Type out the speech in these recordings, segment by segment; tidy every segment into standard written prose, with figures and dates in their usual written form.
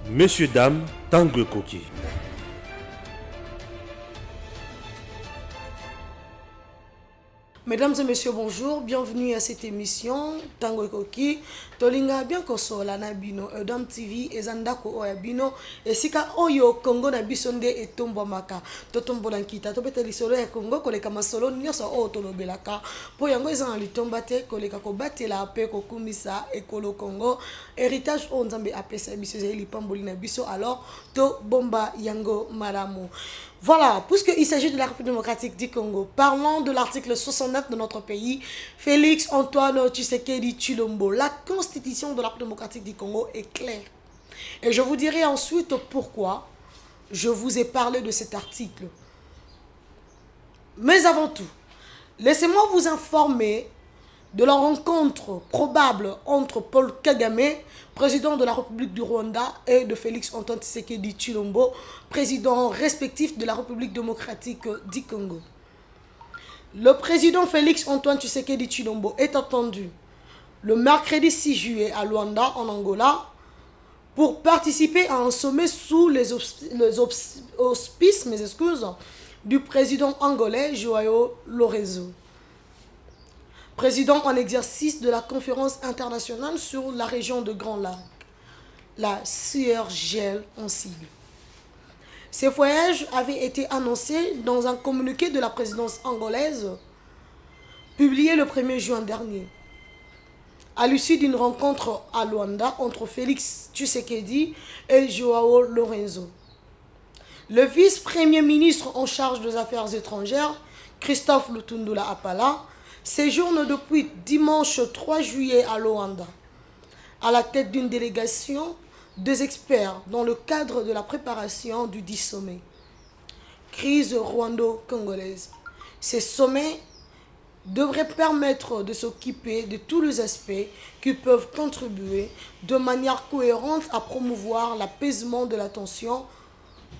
Messieurs, dames, Tanguy Koki. Mesdames et messieurs, bonjour, bienvenue à cette émission Tanguy Koki. Tolinga bien kosola na bino Edom TV ezandako oya bino esika oyo Congo na bisonde etombo maka totombo lankita topete lisolo ya Congo koleka masolo nyonso o tolobelaka po yango ezana litomba te koleka ko batela pe ko kumisa ekolo Congo héritage o nzambe apesa biso ezali pamboli na biso alors to bomba yango malamu. Voilà, puisqu'il s'agit de la République démocratique du Congo, parlons de l'article 69 de notre pays, Félix Antoine Tshisekedi Tshilombo. La constitution de la République démocratique du Congo est claire. Et je vous dirai ensuite pourquoi je vous ai parlé de cet article. Mais avant tout, laissez-moi vous informer de la rencontre probable entre Paul Kagame, président de la République du Rwanda, et de Félix Antoine Tshisekedi Tshilombo, président respectif de la République démocratique du Congo. Le président Félix Antoine Tshisekedi Tshilombo est attendu le mercredi 6 juillet à Luanda, en Angola, pour participer à un sommet sous les auspices du président angolais Joao Lourenço, président en exercice de la conférence internationale sur la région de Grand Lac, la CIRGL en sigle. Ces voyages avaient été annoncés dans un communiqué de la présidence angolaise publié le 1er juin dernier, à l'issue d'une rencontre à Luanda entre Félix Tshisekedi et Joao Lourenço. Le vice-premier ministre en charge des affaires étrangères, Christophe Lutundula Apala, séjourne depuis dimanche 3 juillet à Luanda, à la tête d'une délégation des experts dans le cadre de la préparation du 10 sommet. Crise rwando-congolaise. Ces sommets devraient permettre de s'occuper de tous les aspects qui peuvent contribuer de manière cohérente à promouvoir l'apaisement de la tension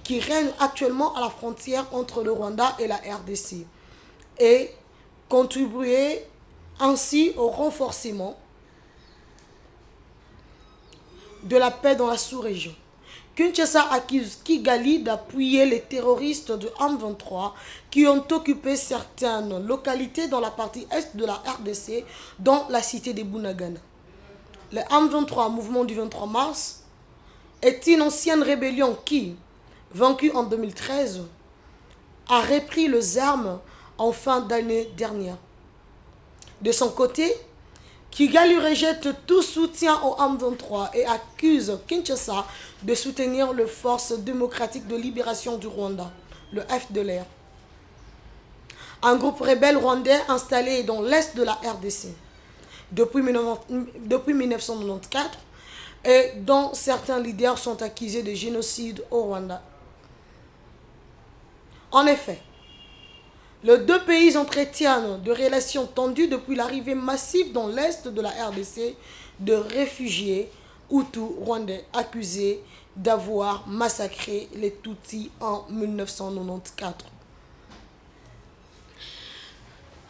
qui règne actuellement à la frontière entre le Rwanda et la RDC et contribuer ainsi au renforcement de la paix dans la sous-région. Kinshasa accuse Kigali d'appuyer les terroristes de M23 qui ont occupé certaines localités dans la partie est de la RDC, dont la cité de Bunagana. Le M23, mouvement du 23 mars, est une ancienne rébellion qui, vaincue en 2013, a repris les armes en fin d'année dernière. De son côté, Kigali rejette tout soutien au M23 et accuse Kinshasa de soutenir les forces démocratiques de libération du Rwanda, le FDLR, un groupe rebelle rwandais installé dans l'est de la RDC depuis 1994 et dont certains leaders sont accusés de génocide au Rwanda. En effet, les deux pays entretiennent de relations tendues depuis l'arrivée massive dans l'est de la RDC de réfugiés Hutus rwandais accusés d'avoir massacré les Tutsis en 1994.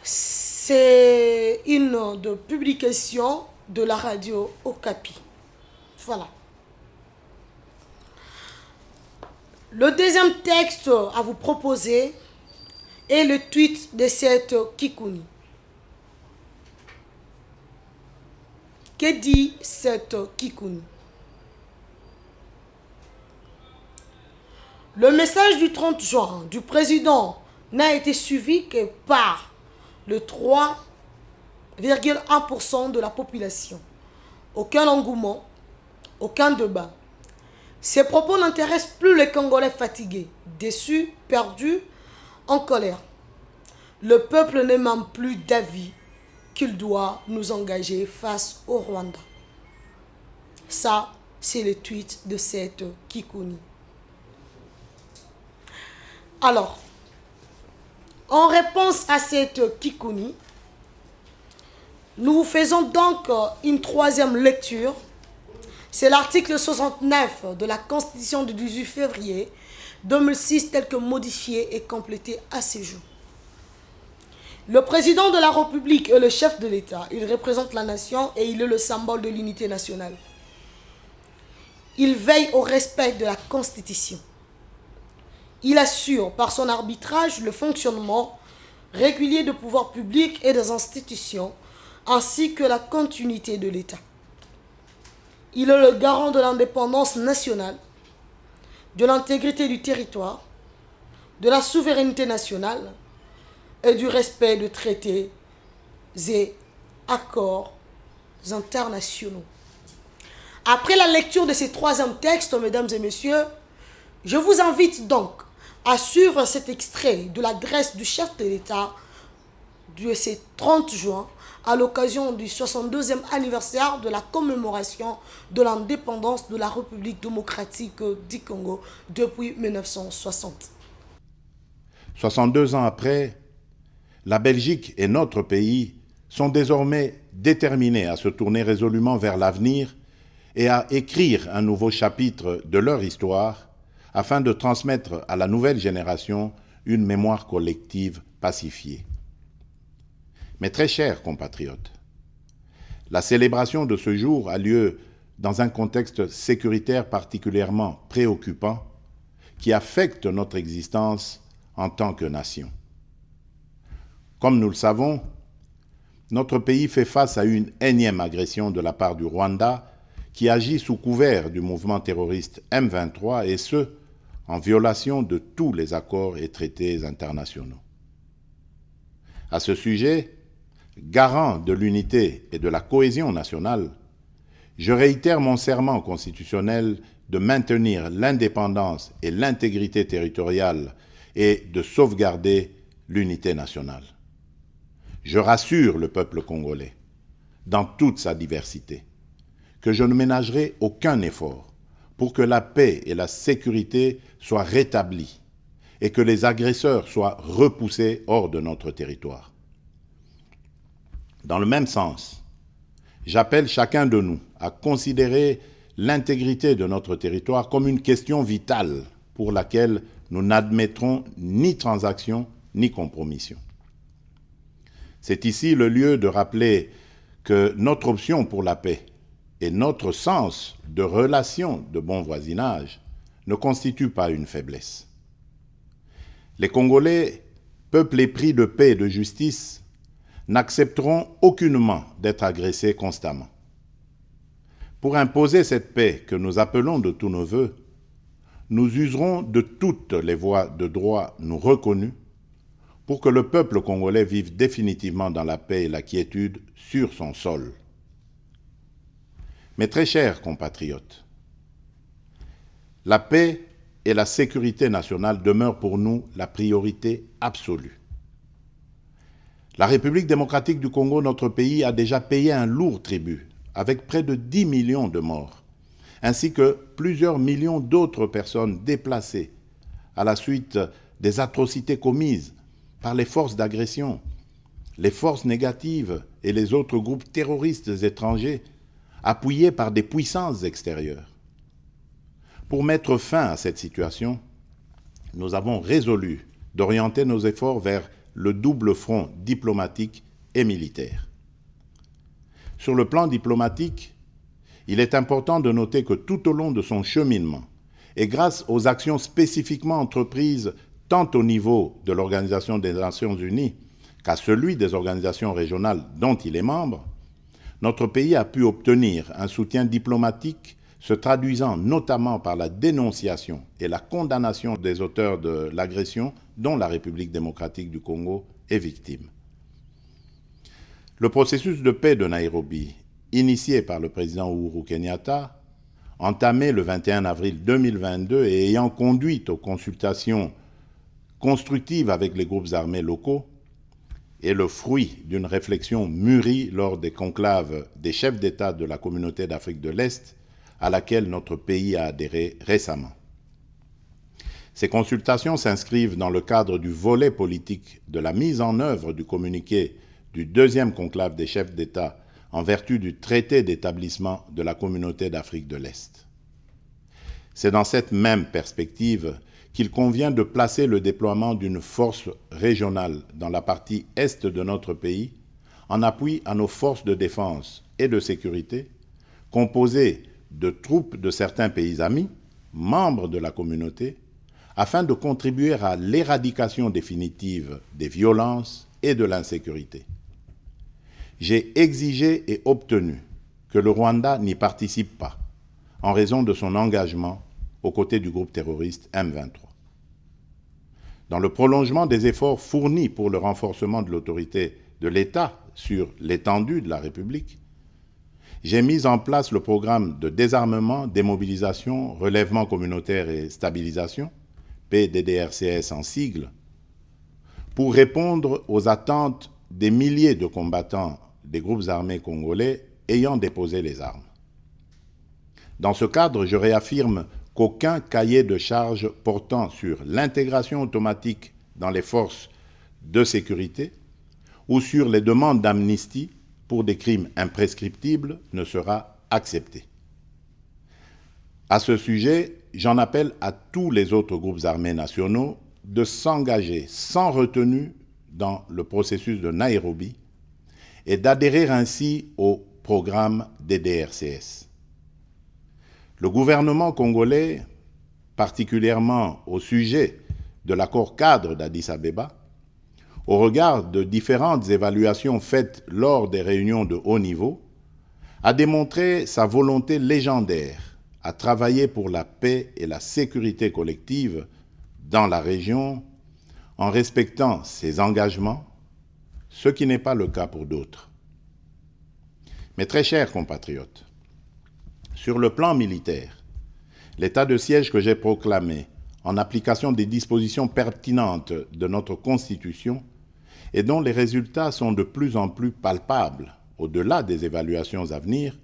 C'est une de publication de la radio Okapi. Voilà. Le deuxième texte à vous proposer est le tweet de cette Kikuni. Que dit cette Kikuni? Le message du 30 juin du président n'a été suivi que par le 3,1% de la population. Aucun engouement, aucun débat. Ces propos n'intéressent plus les Congolais fatigués, déçus, perdus, en colère. Le peuple n'est même plus d'avis qu'il doit nous engager face au Rwanda. Ça, c'est le tweet de cette Kikuni. Alors, en réponse à cette Kikuni, nous vous faisons donc une troisième lecture. C'est l'article 69 de la Constitution du 18 février 2006 tel que modifié et complété à ce jour. Le président de la République est le chef de l'État. Il représente la nation et il est le symbole de l'unité nationale. Il veille au respect de la Constitution. Il assure par son arbitrage le fonctionnement régulier de pouvoirs publics et des institutions, ainsi que la continuité de l'État. Il est le garant de l'indépendance nationale, de l'intégrité du territoire, de la souveraineté nationale et du respect de traités et accords internationaux. Après la lecture de ces troisièmes textes, mesdames et messieurs, je vous invite donc à suivre cet extrait de l'adresse du chef de l'État de ce 30 juin à l'occasion du 62e anniversaire de la commémoration de l'indépendance de la République démocratique du Congo depuis 1960. 62 ans après, la Belgique et notre pays sont désormais déterminés à se tourner résolument vers l'avenir et à écrire un nouveau chapitre de leur histoire afin de transmettre à la nouvelle génération une mémoire collective pacifiée. Mes très chers compatriotes, la célébration de ce jour a lieu dans un contexte sécuritaire particulièrement préoccupant qui affecte notre existence en tant que nation. Comme nous le savons, notre pays fait face à une énième agression de la part du Rwanda qui agit sous couvert du mouvement terroriste M23 et ce, en violation de tous les accords et traités internationaux. À ce sujet, garant de l'unité et de la cohésion nationale, je réitère mon serment constitutionnel de maintenir l'indépendance et l'intégrité territoriale et de sauvegarder l'unité nationale. Je rassure le peuple congolais, dans toute sa diversité, que je ne ménagerai aucun effort pour que la paix et la sécurité soient rétablies et que les agresseurs soient repoussés hors de notre territoire. Dans le même sens, j'appelle chacun de nous à considérer l'intégrité de notre territoire comme une question vitale pour laquelle nous n'admettrons ni transaction ni compromission. C'est ici le lieu de rappeler que notre option pour la paix et notre sens de relation de bon voisinage ne constituent pas une faiblesse. Les Congolais, peuple épris de paix et de justice, n'accepteront aucunement d'être agressés constamment. Pour imposer cette paix que nous appelons de tous nos vœux, nous userons de toutes les voies de droit nous reconnues pour que le peuple congolais vive définitivement dans la paix et la quiétude sur son sol. Mes très chers compatriotes, la paix et la sécurité nationale demeurent pour nous la priorité absolue. La République démocratique du Congo, notre pays, a déjà payé un lourd tribut, avec près de 10 millions de morts, ainsi que plusieurs millions d'autres personnes déplacées à la suite des atrocités commises par les forces d'agression, les forces négatives et les autres groupes terroristes étrangers, appuyés par des puissances extérieures. Pour mettre fin à cette situation, nous avons résolu d'orienter nos efforts vers le double front diplomatique et militaire. Sur le plan diplomatique, il est important de noter que tout au long de son cheminement, et grâce aux actions spécifiquement entreprises tant au niveau de l'Organisation des Nations Unies qu'à celui des organisations régionales dont il est membre, notre pays a pu obtenir un soutien diplomatique se traduisant notamment par la dénonciation et la condamnation des auteurs de l'agression dont la République démocratique du Congo est victime. Le processus de paix de Nairobi, initié par le président Uhuru Kenyatta, entamé le 21 avril 2022 et ayant conduit aux consultations constructives avec les groupes armés locaux, est le fruit d'une réflexion mûrie lors des conclaves des chefs d'État de la communauté d'Afrique de l'Est, à laquelle notre pays a adhéré récemment. Ces consultations s'inscrivent dans le cadre du volet politique de la mise en œuvre du communiqué du deuxième conclave des chefs d'État en vertu du traité d'établissement de la communauté d'Afrique de l'Est. C'est dans cette même perspective qu'il convient de placer le déploiement d'une force régionale dans la partie est de notre pays en appui à nos forces de défense et de sécurité, composées de troupes de certains pays amis, membres de la communauté, afin de contribuer à l'éradication définitive des violences et de l'insécurité. J'ai exigé et obtenu que le Rwanda n'y participe pas, en raison de son engagement aux côtés du groupe terroriste M23. Dans le prolongement des efforts fournis pour le renforcement de l'autorité de l'État sur l'étendue de la République, j'ai mis en place le programme de désarmement, démobilisation, relèvement communautaire et stabilisation, PDDRCS en sigle, pour répondre aux attentes des milliers de combattants des groupes armés congolais ayant déposé les armes. Dans ce cadre, je réaffirme qu'aucun cahier de charges portant sur l'intégration automatique dans les forces de sécurité ou sur les demandes d'amnistie pour des crimes imprescriptibles ne sera accepté. À ce sujet, j'en appelle à tous les autres groupes armés nationaux de s'engager sans retenue dans le processus de Nairobi et d'adhérer ainsi au programme DDRCS. Le gouvernement congolais, particulièrement au sujet de l'accord cadre d'Addis Abeba, au regard de différentes évaluations faites lors des réunions de haut niveau, a démontré sa volonté légendaire à travailler pour la paix et la sécurité collective dans la région en respectant ses engagements, ce qui n'est pas le cas pour d'autres. Mes très chers compatriotes, sur le plan militaire, l'état de siège que j'ai proclamé en application des dispositions pertinentes de notre Constitution et dont les résultats sont de plus en plus palpables au-delà des évaluations à venir,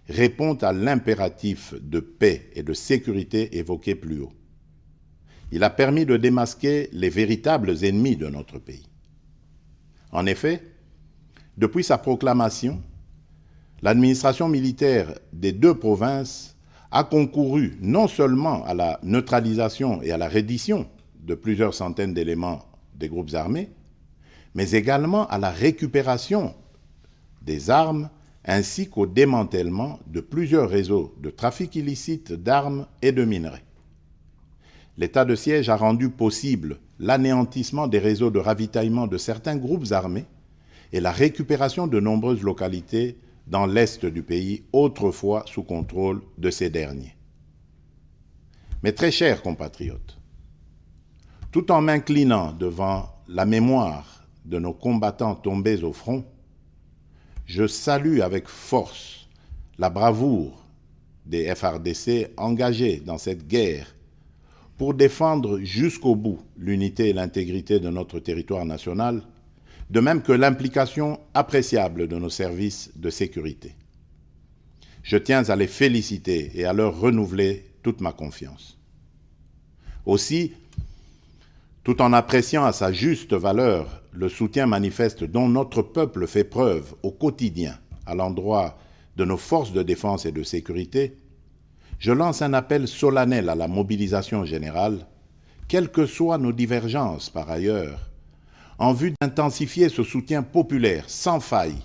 répond à l'impératif de paix et de sécurité évoqué plus haut. Il a permis de démasquer les véritables ennemis de notre pays. En effet, depuis sa proclamation, l'administration militaire des deux provinces a concouru non seulement à la neutralisation et à la reddition de plusieurs centaines d'éléments des groupes armés, mais également à la récupération des armes ainsi qu'au démantèlement de plusieurs réseaux de trafic illicite d'armes et de minerais. L'état de siège a rendu possible l'anéantissement des réseaux de ravitaillement de certains groupes armés et la récupération de nombreuses localités dans l'est du pays, autrefois sous contrôle de ces derniers. Mes très chers compatriotes, tout en m'inclinant devant la mémoire de nos combattants tombés au front, je salue avec force la bravoure des FARDC engagés dans cette guerre pour défendre jusqu'au bout l'unité et l'intégrité de notre territoire national, de même que l'implication appréciable de nos services de sécurité. Je tiens à les féliciter et à leur renouveler toute ma confiance. Aussi, tout en appréciant à sa juste valeur le soutien manifeste dont notre peuple fait preuve au quotidien à l'endroit de nos forces de défense et de sécurité, je lance un appel solennel à la mobilisation générale, quelles que soient nos divergences par ailleurs, en vue d'intensifier ce soutien populaire sans faille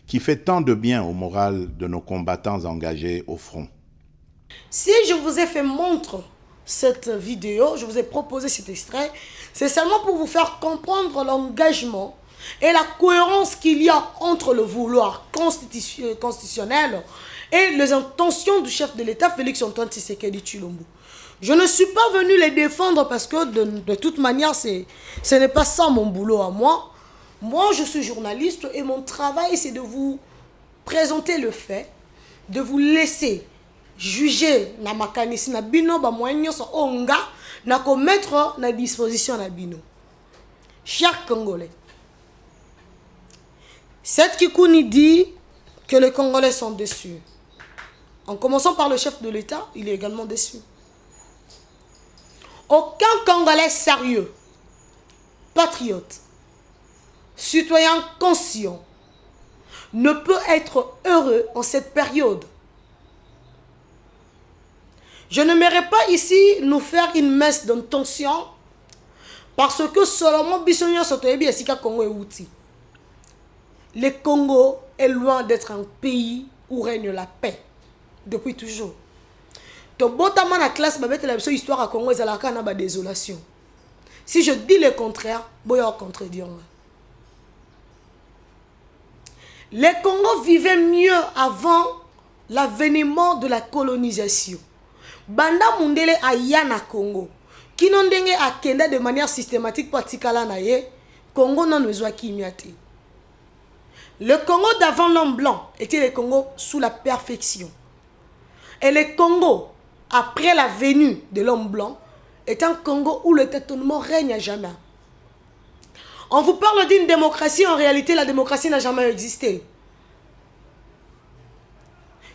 qui fait tant de bien au moral de nos combattants engagés au front. Si je vous ai fait montre cette vidéo, je vous ai proposé cet extrait, c'est seulement pour vous faire comprendre l'engagement et la cohérence qu'il y a entre le vouloir constitutionnel et les intentions du chef de l'État, Félix Antoine Tshisekedi Tshilombo. Je ne suis pas venu les défendre parce que de toute manière, ce n'est pas ça mon boulot à moi. Moi, je suis journaliste et mon travail, c'est de vous présenter le fait, de vous laisser juger na makanisi na bino ba moyenyo so onga na ko mettre na disposition na bino. Chers Congolais, cette Kikouni dit que les Congolais sont déçus. En commençant par le chef de l'État, il est également déçu. Aucun Congolais sérieux, patriote, citoyen conscient ne peut être heureux en cette période. Je n'aimerais pas ici nous faire une messe d'intention parce que Solomon Bissonio Sotoyebi et Sika Congo est outil. Le Congo est loin d'être un pays où règne la paix. depuis toujours. To botama na classe babete la histoire à Congo ezalaka na ba désolation. Si je dis le contraire, boya contredire. Le Congo vivait mieux avant l'avènement de la colonisation. Banda Mundele aya na Congo. Kino ndenge akenda de manière systématique patikala na ye, Congo non ezwa kimiate. Le Congo d'avant l'homme blanc était le Congo sous la perfection. Et le Congo, après la venue de l'homme blanc, est un Congo où le tâtonnement règne à jamais. On vous parle d'une démocratie, en réalité la démocratie n'a jamais existé.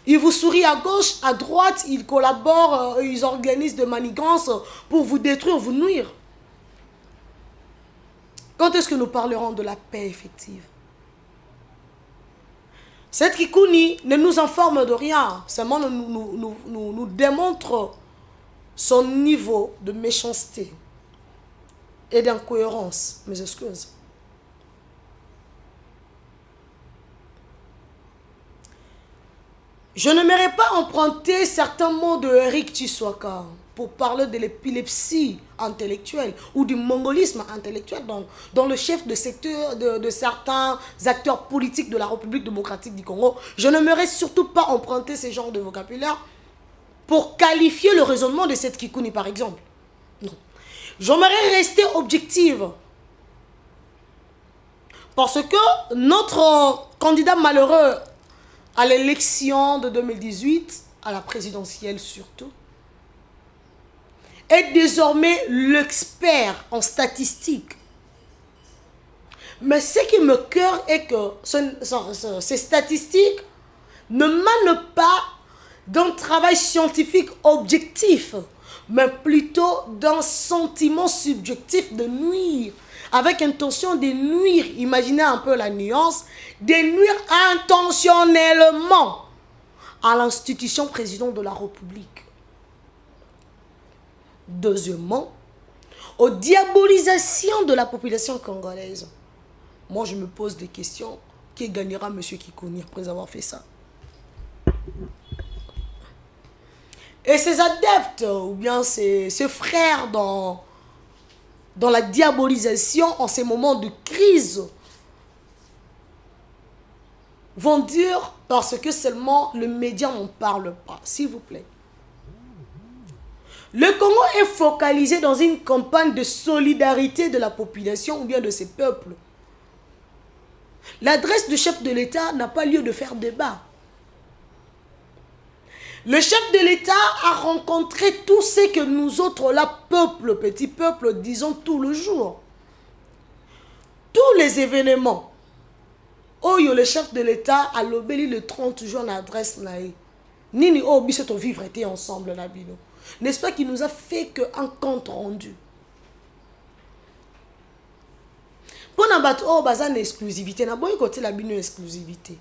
Ils vous sourient à gauche, à droite, ils collaborent, ils organisent des manigances pour vous détruire, vous nuire. Quand est-ce que nous parlerons de la paix effective? Cette Kikouni ne nous informe de rien, seulement nous démontre son niveau de méchanceté et d'incohérence. Mes excuses. Je n'aimerais pas emprunter certains mots de Eric Tshisekedi pour parler de l'épilepsie intellectuelle ou du mongolisme intellectuel dans le chef de secteur de certains acteurs politiques de la République démocratique du Congo. Je n'aimerais surtout pas emprunter ce genre de vocabulaire pour qualifier le raisonnement de cette Kikouni, par exemple. Non. J'aimerais rester objective. Parce que notre candidat malheureux à l'élection de 2018, à la présidentielle surtout, est désormais l'expert en statistiques. Mais ce qui me cœur est que ces statistiques ne manent pas d'un travail scientifique objectif, mais plutôt d'un sentiment subjectif de nuire, avec intention de nuire, imaginez un peu la nuance, de nuire intentionnellement à l'institution président de la République. Deuxièmement, aux diabolisations de la population congolaise. Moi, je me pose des questions. Qui gagnera M. Kikouni après avoir fait ça? Et ses adeptes, ou bien ses frères dans la diabolisation en ces moments de crise, vont dire parce que seulement le média n'en parle pas. S'il vous plaît. Le Congo est focalisé dans une campagne de solidarité de la population ou bien de ses peuples. L'adresse du chef de l'État n'a pas lieu de faire débat. Le chef de l'État a rencontré tout ce que nous autres, là, peuple, petit peuple, disons tout le jour. Tous les événements. Oh, le chef de l'État a l'obéli le 30 juin à l'adresse naïe. Nini, oh, bisoto vivre était ensemble, Nabino. N'est-ce pas qu'il nous a fait qu'un compte rendu? Pour n'abattre, oh, bazan exclusivité, n'a pas côté la bino exclusivité.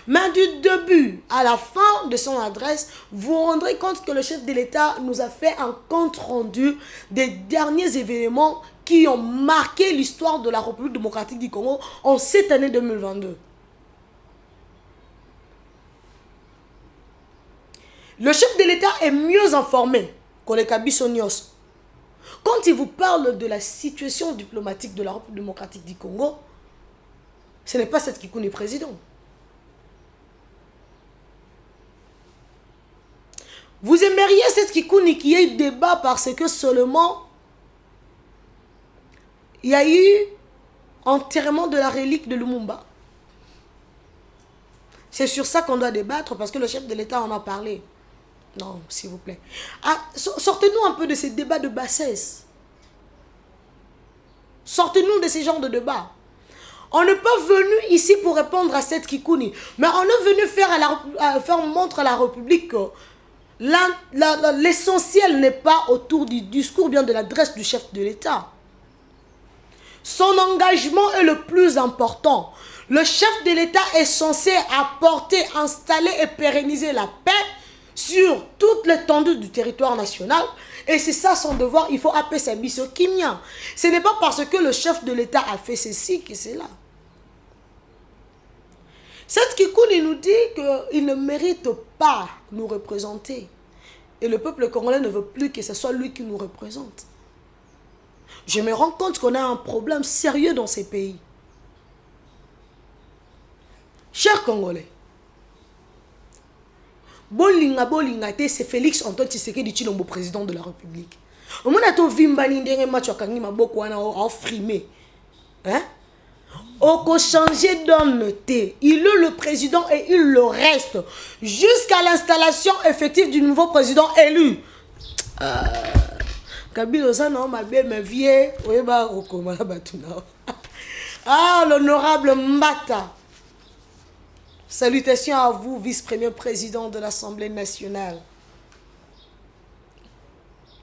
Mais du début à la fin de son adresse, vous vous rendrez compte que le chef de l'État nous a fait un compte rendu des derniers événements qui ont marqué l'histoire de la République démocratique du Congo en cette année 2022. Le chef de l'État est mieux informé que les Kabisonios. Quand il vous parle de la situation diplomatique de la République démocratique du Congo, ce n'est pas cette Kikouni président. Vous aimeriez cette Kikouni qui ait débat parce que seulement il y a eu enterrement de la relique de Lumumba. C'est sur ça qu'on doit débattre parce que le chef de l'État en a parlé. Non, s'il vous plaît. Ah, sortez-nous un peu de ces débats de bassesse. Sortez-nous de ces genres de débats. On n'est pas venu ici pour répondre à cette Kikouni, mais on est venu faire montre à la République que l'essentiel n'est pas autour du discours, bien de l'adresse du chef de l'État. Son engagement est le plus important. Le chef de l'État est censé apporter, installer et pérenniser la paix sur toute l'étendue du territoire national. Et c'est ça son devoir. Il faut appeler sa biso Kimia. Ce n'est pas parce que le chef de l'État a fait ceci que c'est là. Cette Kikouni nous dit qu'il ne mérite pas nous représenter. Et le peuple congolais ne veut plus que ce soit lui qui nous représente. Je me rends compte qu'on a un problème sérieux dans ces pays. Chers Congolais, Bolinga c'est Félix Antoine Tshisekedi Tshilombo, président de la République. Au moment où Vimbani ndenge match wakangi maboko wana a frimé. Hein? Oko changer d'homme. Il est le président et il le reste jusqu'à l'installation effective du nouveau président élu. Kabila Zana ma bien ma vie oyeba okoma batuna. Ah, l'honorable Mbata. Salutations à vous, vice-premier président de l'Assemblée nationale.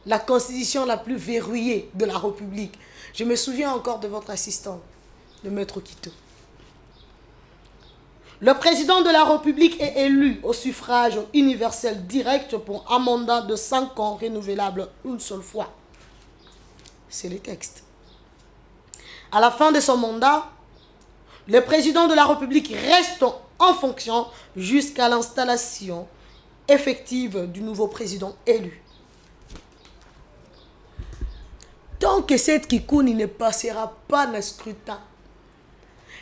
La constitution la plus verrouillée de la République. Je me souviens encore de votre assistant, le maître Kito. Le président de la République est élu au suffrage universel direct pour un mandat de 5 ans renouvelable une seule fois. C'est le texte. À la fin de son mandat, le président de la République reste en fonction jusqu'à l'installation effective du nouveau président élu. Tant que cette Kikouni ne passera pas dans le scrutin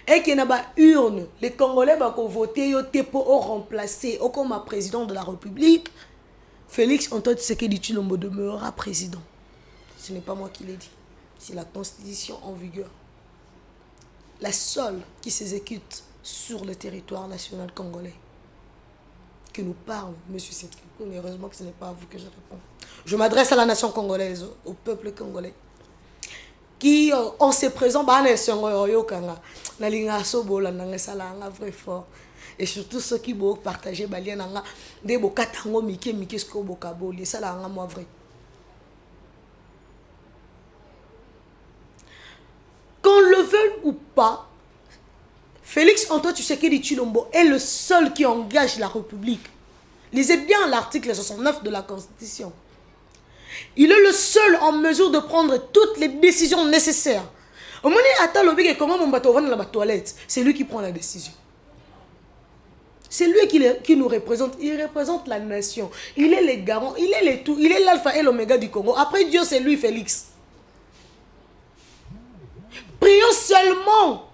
et qu'il n'y a pas urne, les Congolais vont voter pour remplacer comme président de la République, Félix Antoine Tshisekedi Tshilombo demeurera président. Ce n'est pas moi qui l'ai dit, c'est la constitution en vigueur. La seule qui s'exécute sur le territoire national congolais. Que nous parle, monsieur Sétriko, mais heureusement que ce n'est pas à vous que je réponds. Je m'adresse à la nation congolaise, au peuple congolais. Qui, en se présent, vrai fort. Et surtout ceux qui vont partager, des bokatango mike mike sko bokaboli, ça là, moi vrai. Qu'on le veuille ou pas, Félix Antoine Tshisekedi Tshilombo est le seul qui engage la République. Lisez bien l'article 69 de la Constitution. Il est le seul en mesure de prendre toutes les décisions nécessaires. Au moment où comment mon bateau va dans la toilette, c'est lui qui prend la décision. C'est lui qui nous représente. Il représente la nation. Il est le garant, il est le tout, il est l'alpha et l'oméga du Congo. Après Dieu, c'est lui, Félix. Prions seulement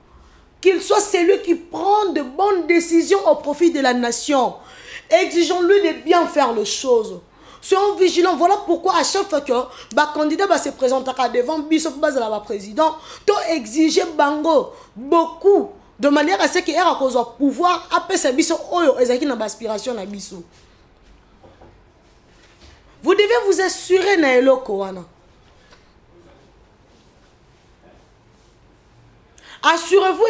qu'il soit celui qui prend de bonnes décisions au profit de la nation. Exigeons-lui de bien faire les choses. Soyons vigilants. Voilà pourquoi à chaque fois que le candidat va se présenter devant le président, tu exiger bango beaucoup de manière à ce qu'il ait à pouvoir appeler ses biso oyo ezaki na aspiration na biso. Vous devez vous assurer na eloko wana. Assurez-vous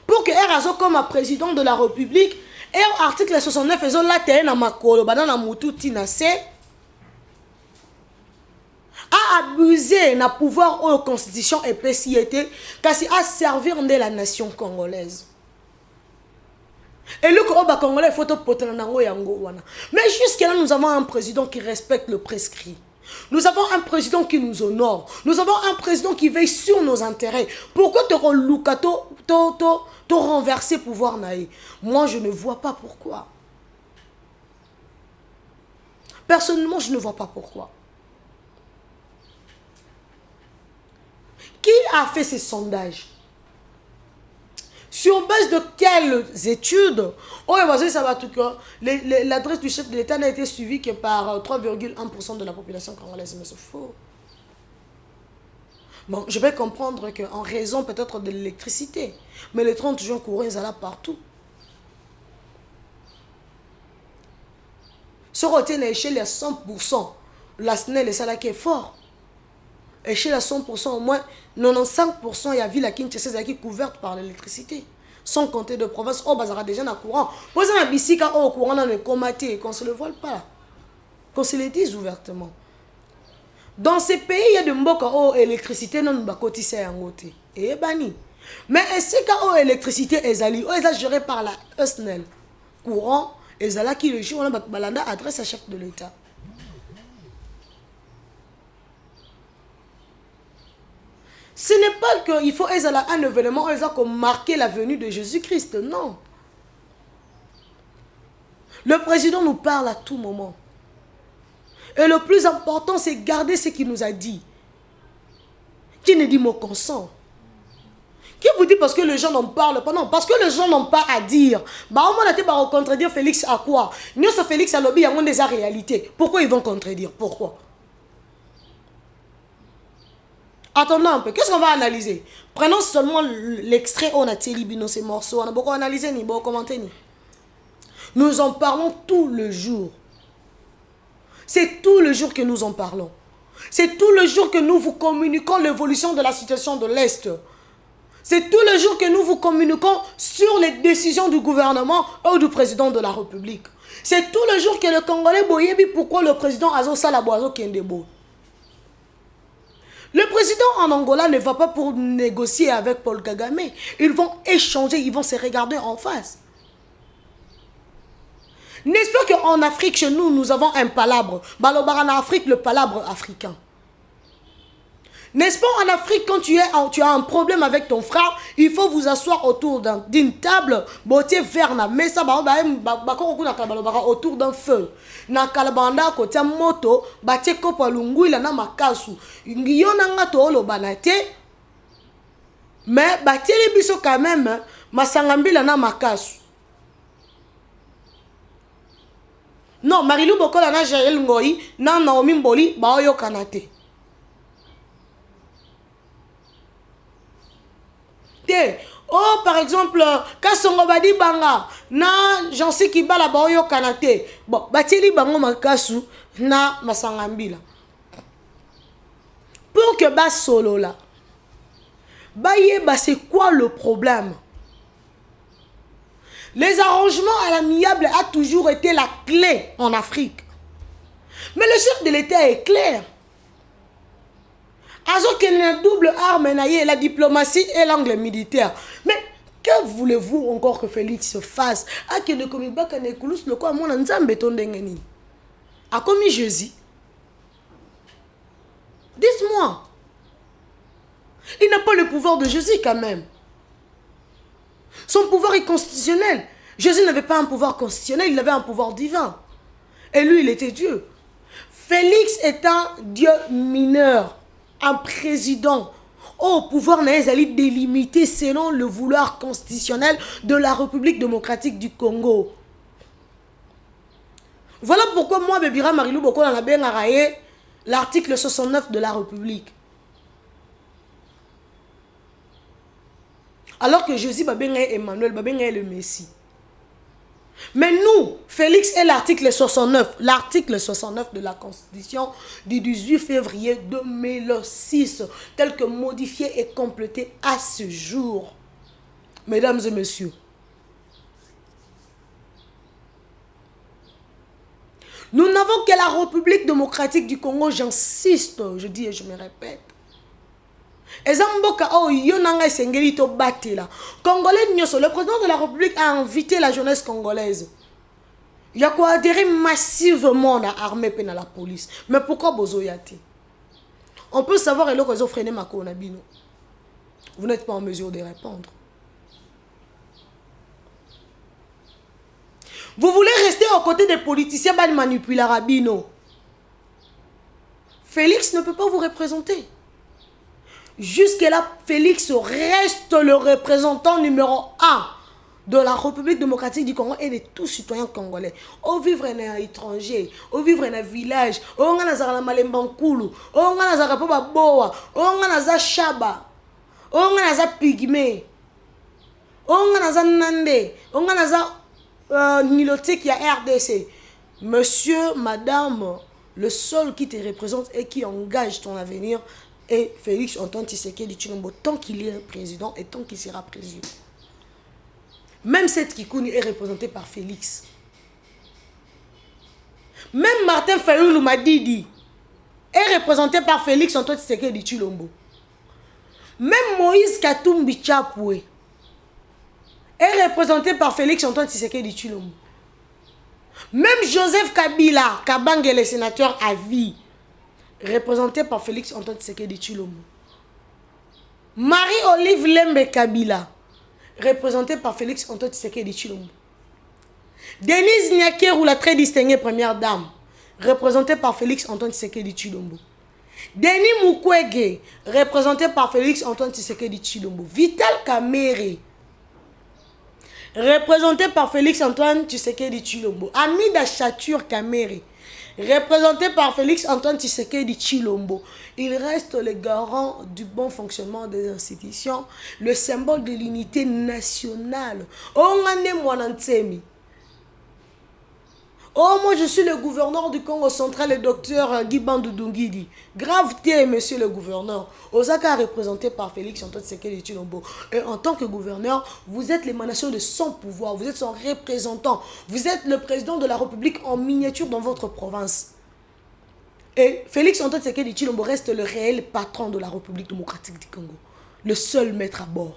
pour que Erazo comme président de la République et article 69 ils ont la terre na makolo banana mutu tinase a abusé na pouvoir aux constitution et préciété kasi a servir de la nation congolaise. Et le Congolais faut mais jusqu'à là nous avons un président qui respecte le prescrit. Nous avons un président qui nous honore. Nous avons un président qui veille sur nos intérêts. Pourquoi te renverser pouvoir naï? Moi, je ne vois pas pourquoi. Personnellement, je ne vois pas pourquoi. Qui a fait ces sondages? Sur base de quelles études? L'adresse du chef de l'État n'a été suivie que par 3,1% de la population congolaise. Mais c'est faux. Bon, je vais comprendre qu'en raison peut-être de l'électricité, mais les 30 jours courants, ils sont là partout. Sur le échelle à 100%, la SNEL est ça qui est fort. Échelle à 100%, au moins 95%, il y a ville à Kinshasa qui est couverte par l'électricité. Sans compter de provinces, oh, bah, ça déjà dans le courant. Pour ça, on a au courant dans le comaté, qu'on ne se le voile pas. Qu'on se le dise ouvertement. Dans ces pays, il y a de mboka oh, électricité, non, bah, cotissé à côté. Et bani. Mais est-ce que l'électricité est gérée par la SNEL? Courant, et là qui le jour, on a balanda adresse à chef de l'État. Ce n'est pas qu'il faut un événement comme marquer la venue de Jésus-Christ, non. Le président nous parle à tout moment. Et le plus important, c'est garder ce qu'il nous a dit. Qui ne dit mot consent? Qui vous dit parce que les gens n'en parlent pas? Non, parce que les gens n'ont pas à dire. Bah, on a été contredire Félix à quoi? Nous, ce Félix à lobby, il y a des réalités. Pourquoi ils vont contredire? Pourquoi? Attendons un peu. Qu'est-ce qu'on va analyser? Prenons seulement l'extrait où on a télébino ces morceaux. On a beaucoup analysé, ni beaucoup commenté, ni. Nous en parlons tout le jour. C'est tout le jour que nous en parlons. C'est tout le jour que nous vous communiquons l'évolution de la situation de l'Est. C'est tout le jour que nous vous communiquons sur les décisions du gouvernement ou du président de la République. C'est tout le jour que le Congolais boyebi pourquoi le président Azo Salaboazo Kendebo. Le président en Angola ne va pas pour négocier avec Paul Kagame. Ils vont échanger, ils vont se regarder en face. N'est-ce pas qu'en Afrique, chez nous, nous avons un palabre? En Afrique, le palabre africain. N'est-ce pas en Afrique, quand tu as un problème avec ton frère, il faut vous asseoir autour d'une table, botter vers la mesa, autour d'un feu. Na kalabanda kotia moto, batie kopa lungwila na makasu. Ngiyona nga to olo banate, mais batie les biso quand même, masangambila na makasu. Non, Marilou Bokola na Jaël Ngoyi, na Naomi Mboli, baoyo kanate. Oh, par exemple, Kasongo Badi Banga, na Jansi Kibala baoyo kanate. Bon, bateli bango makasu na masangambila. Pour que bas solo là, baye bah c'est quoi le problème? Les arrangements à l'amiable a toujours été la clé en Afrique. Mais le chef de l'État est clair. Azo qu'il y a une double arme, la diplomatie et l'angle militaire. Mais que voulez-vous encore que Félix fasse? A que le comité ne coulisse le quoi mon ensemble béton d'engeni. A commis Jésus. Dites-moi. Il n'a pas le pouvoir de Jésus quand même. Son pouvoir est constitutionnel. Jésus n'avait pas un pouvoir constitutionnel, il avait un pouvoir divin. Et lui, il était Dieu. Félix est un Dieu mineur, un président. Au pouvoir n'est allé délimité selon le vouloir constitutionnel de la République démocratique du Congo. Voilà pourquoi moi, Bébira Marilou Boko, on a bien arraillé l'article 69 de la République. Alors que Jésus est Emmanuel, est le Messie. Mais nous, Félix est l'article 69 de la Constitution du 18 février 2006, tel que modifié et complété à ce jour. Mesdames et messieurs, nous n'avons que la République démocratique du Congo, j'insiste, je dis et je me répète. Congolais, le président de la République a invité la jeunesse congolaise. Il y a quoi adhérer massivement à l'armée et à la police. Mais pourquoi Bozoyati? On peut savoir et le réseau freiner ma konabino. Vous n'êtes pas en mesure de répondre. Vous voulez rester aux côtés des politiciens qui manipulent Rabino. Félix ne peut pas vous représenter. Jusque-là, Félix reste le représentant numéro 1 de la République démocratique du Congo et de tous citoyens congolais. Au vivre dans un étranger, au vivre dans un village, au vivre Malembankulu, au vivre Boa, au vivre Shaba, au vivre Pygmée, au vivre Nande, au vivre Nilotique, il y a RDC. Monsieur, madame, le seul qui te représente et qui engage ton avenir, et Félix Antoine Tshisekedi Tshilombo, tant qu'il est président et tant qu'il sera président. Même cette Kikouni est représentée par Félix. Même Martin Fayoulou Madidi est représenté par Félix Antoine Tshisekedi Tshilombo. Même Moïse Katumbi Tchapoué est représenté par Félix Antoine Tshisekedi Tshilombo. Même Joseph Kabila, Kabangé, le sénateur à vie, représenté par Félix Antoine Tshisekedi Tshilombo. Marie-Olive Lembe Kabila, représentée par Félix Antoine Tshisekedi Tshilombo. Denise Nyakeru, la très distinguée première dame, représentée par Félix Antoine Tshisekedi Tshilombo. Denis Mukwege, représenté par Félix Antoine Tshisekedi Tshilombo. Vital Kamerhe, représenté par Félix Antoine Tshisekedi Tshilombo. Amida Chatur Kamerhe, représenté par Félix Antoine Tshisekedi Tshilombo. Il reste le garant du bon fonctionnement des institutions, le symbole de l'unité nationale. Ongane Mwanantsemi. Oh, moi je suis le gouverneur du Congo central, le docteur Guy Bandou Dungidi. Gravité, monsieur le gouverneur. Osaka représenté par Félix Antoine Tshisekedi Tshilombo. Et en tant que gouverneur, vous êtes l'émanation de son pouvoir. Vous êtes son représentant. Vous êtes le président de la République en miniature dans votre province. Et Félix Antoine Tshisekedi Tshilombo reste le réel patron de la République démocratique du Congo. Le seul maître à bord.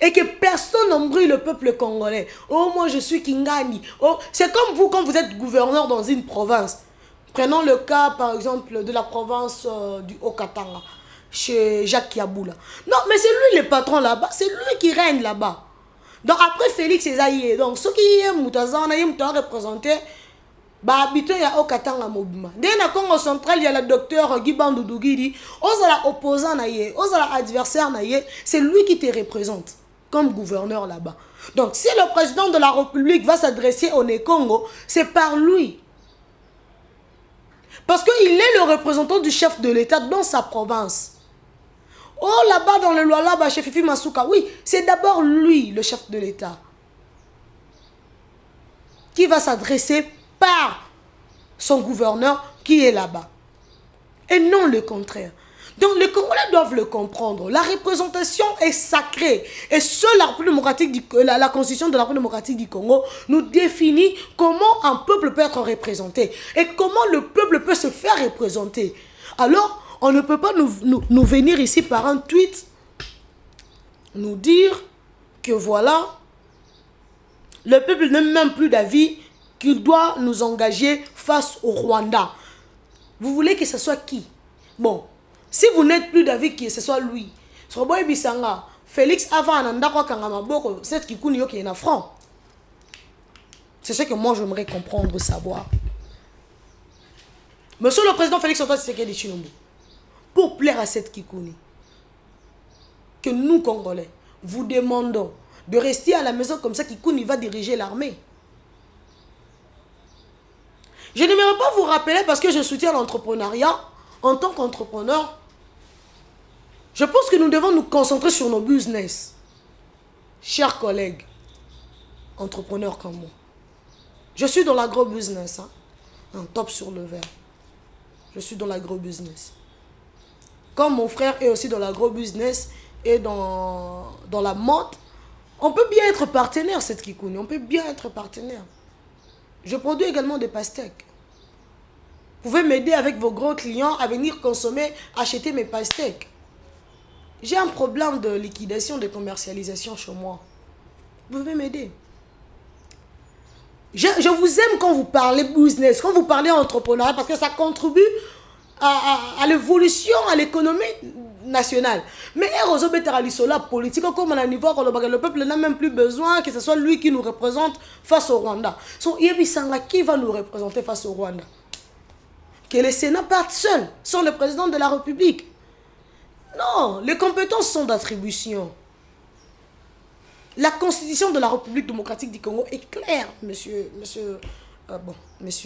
Et que personne n'embrouille le peuple congolais. Oh, moi je suis Kingani. Oh, c'est comme vous quand vous êtes gouverneur dans une province. Prenons le cas par exemple de la province du Haut-Katanga, chez Jacques Yaboula. Non, mais c'est lui le patron là-bas. C'est lui qui règne là-bas. Donc après Félix Ezaïe, donc ceux qui y ont représenté, habitué à Haut-Katanga Mobima. Dès la Congo central, il y a le docteur Guy Bandou Dungidi. Osala opposant naïe, osala adversaire naïe, c'est lui qui te représente comme gouverneur là-bas. Donc si le président de la République va s'adresser au Congo, c'est par lui. Parce qu'il est le représentant du chef de l'État dans sa province. Oh, là-bas dans le Lualaba, chez Fifi Masuka, oui, c'est d'abord lui, le chef de l'État, qui va s'adresser par son gouverneur qui est là-bas. Et non le contraire. Donc les Congolais doivent le comprendre. La représentation est sacrée. Et seule la constitution de la République démocratique du Congo nous définit comment un peuple peut être représenté. Et comment le peuple peut se faire représenter. Alors, on ne peut pas nous venir ici par un tweet, nous dire que voilà, le peuple n'a même plus d'avis, qu'il doit nous engager face au Rwanda. Vous voulez que ce soit qui? Bon, si vous n'êtes plus d'avis que ce soit lui, Félix avant cette Kikouni qui est en franc. C'est ce que moi j'aimerais comprendre, savoir. Monsieur le président Félix Antoine Tshisekedi Tshilombo, pour plaire à cette Kikouni, que nous Congolais, vous demandons de rester à la maison comme ça, Kikouni va diriger l'armée. Je n'aimerais pas vous rappeler parce que je soutiens l'entrepreneuriat. En tant qu'entrepreneur, je pense que nous devons nous concentrer sur nos business. Chers collègues, entrepreneurs comme moi. Je suis dans l'agro-business. Un top sur le verre. Je suis dans l'agro-business. Comme mon frère est aussi dans l'agro-business et dans la mode, on peut bien être partenaire, cette Kikouni. On peut bien être partenaire. Je produis également des pastèques. Vous pouvez m'aider avec vos gros clients à venir consommer, acheter mes pastèques. J'ai un problème de liquidation, de commercialisation chez moi. Vous pouvez m'aider. Je vous aime quand vous parlez business, quand vous parlez entrepreneuriat, parce que ça contribue à l'évolution, à l'économie nationale. Mais la politique, comme on a niveau, le peuple n'a même plus besoin que ce soit lui qui nous représente face au Rwanda. Qui va nous représenter face au Rwanda? Que le Sénat parte seul, sans le président de la République. Non, les compétences sont d'attribution. La constitution de la République démocratique du Congo est claire, monsieur,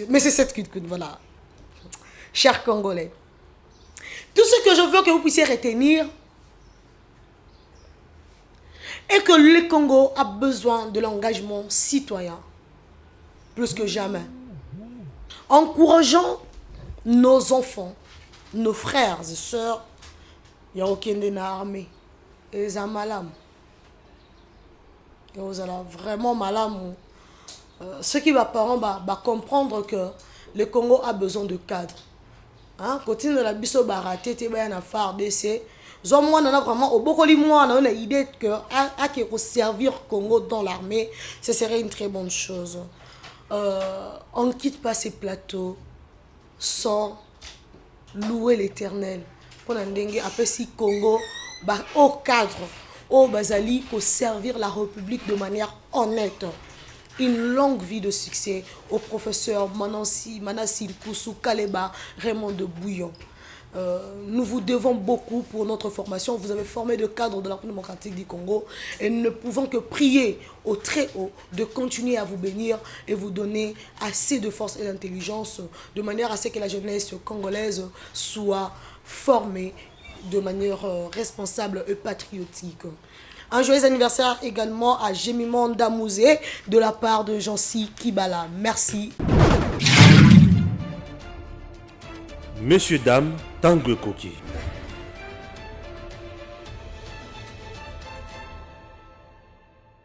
mais c'est cette culture, voilà. Chers Congolais, tout ce que je veux que vous puissiez retenir est que le Congo a besoin de l'engagement citoyen, plus que jamais. Encourageons nos enfants, nos frères et sœurs, il n'y a aucun de l'armée, et les amalam. Et vous allez vraiment malam. Ce qui va parents comprendre que le Congo a besoin de cadres. Continue la biso baraté te ba na FARDC. Zo moi na vraiment au bokoli moi on a l'idée que à qui servir Congo dans l'armée, ce serait une très bonne chose. On ne quitte pas ces plateaux sans louer l'Éternel. Pour ndenge apesi Congo au cadre au bazali pour servir la République de manière honnête. Une longue vie de succès au professeur Manassi Poussou Kaleba Raymond de Bouillon. Nous vous devons beaucoup pour notre formation. Vous avez formé le cadre de la République démocratique du Congo et nous ne pouvons que prier au très haut de continuer à vous bénir et vous donner assez de force et d'intelligence de manière à ce que la jeunesse congolaise soit formée de manière responsable et patriotique. Un joyeux anniversaire également à Gémiment Damouzé de la part de Jancy Kibala. Merci. Messieurs, dames, Tanguy Koki.